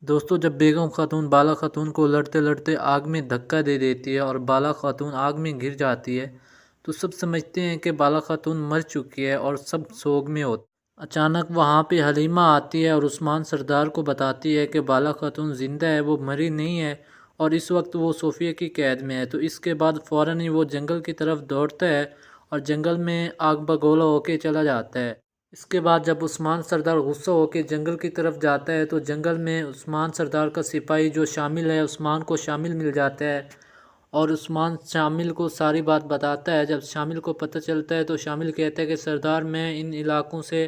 دوستوں جب بیگم خاتون بالا خاتون کو لڑتے لڑتے آگ میں دھکا دے دیتی ہے اور بالا خاتون آگ میں گر جاتی ہے تو سب سمجھتے ہیں کہ بالا خاتون مر چکی ہے اور سب سوگ میں ہوتے ہیں۔ اچانک وہاں پہ حلیمہ آتی ہے اور عثمان سردار کو بتاتی ہے کہ بالا خاتون زندہ ہے، وہ مری نہیں ہے اور اس وقت وہ صوفیہ کی قید میں ہے۔ تو اس کے بعد فوراً ہی وہ جنگل کی طرف دوڑتا ہے اور جنگل میں آگ بگولا ہو کے چلا جاتا ہے۔ اس کے بعد جب عثمان سردار غصہ ہو کے جنگل کی طرف جاتا ہے تو جنگل میں عثمان سردار کا سپاہی جو شامل ہے عثمان کو شامل مل جاتا ہے اور عثمان شامل کو ساری بات بتاتا ہے۔ جب شامل کو پتہ چلتا ہے تو شامل کہتا ہے کہ سردار میں ان علاقوں سے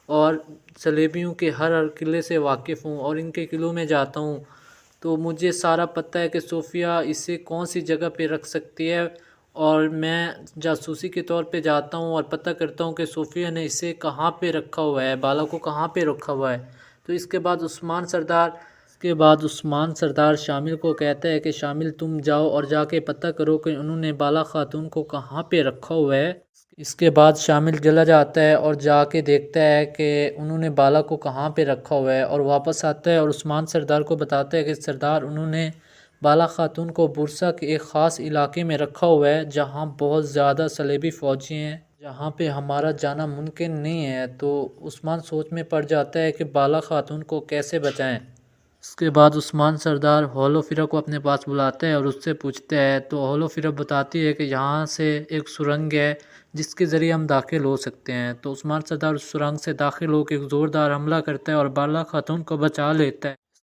اور صلیبیوں کے ہر قلعے سے واقف ہوں اور ان کے قلعوں میں جاتا ہوں، تو مجھے سارا پتہ ہے کہ صوفیہ اسے کون سی جگہ پہ رکھ سکتی ہے اور میں جاسوسی کے طور پہ جاتا ہوں اور پتہ کرتا ہوں کہ صوفیہ نے اسے کہاں پہ رکھا ہوا ہے، بالا کو کہاں پہ رکھا ہوا ہے۔ تو اس کے بعد عثمان سردار شامل کو کہتا ہے کہ شامل تم جاؤ اور جا کے پتہ کرو کہ انہوں نے بالا خاتون کو کہاں پہ رکھا ہوا ہے۔ اس کے بعد شامل چلا جاتا ہے اور جا کے دیکھتا ہے کہ انہوں نے بالا کو کہاں پہ رکھا ہوا ہے اور واپس آتا ہے اور عثمان سردار کو بتاتا ہے کہ سردار انہوں نے بالا خاتون کو بورسا کے ایک خاص علاقے میں رکھا ہوا ہے جہاں بہت زیادہ صلیبی فوجی ہیں، جہاں پہ ہمارا جانا ممکن نہیں ہے۔ تو عثمان سوچ میں پڑ جاتا ہے کہ بالا خاتون کو کیسے بچائیں۔ اس کے بعد عثمان سردار ہولو فرہ کو اپنے پاس بلاتا ہے اور اس سے پوچھتا ہے تو ہولو فرہ بتاتی ہے کہ یہاں سے ایک سرنگ ہے جس کے ذریعے ہم داخل ہو سکتے ہیں۔ تو عثمان سردار اس سرنگ سے داخل ہو کے ایک زوردار حملہ کرتا ہے اور بالا خاتون کو بچا لیتا ہے۔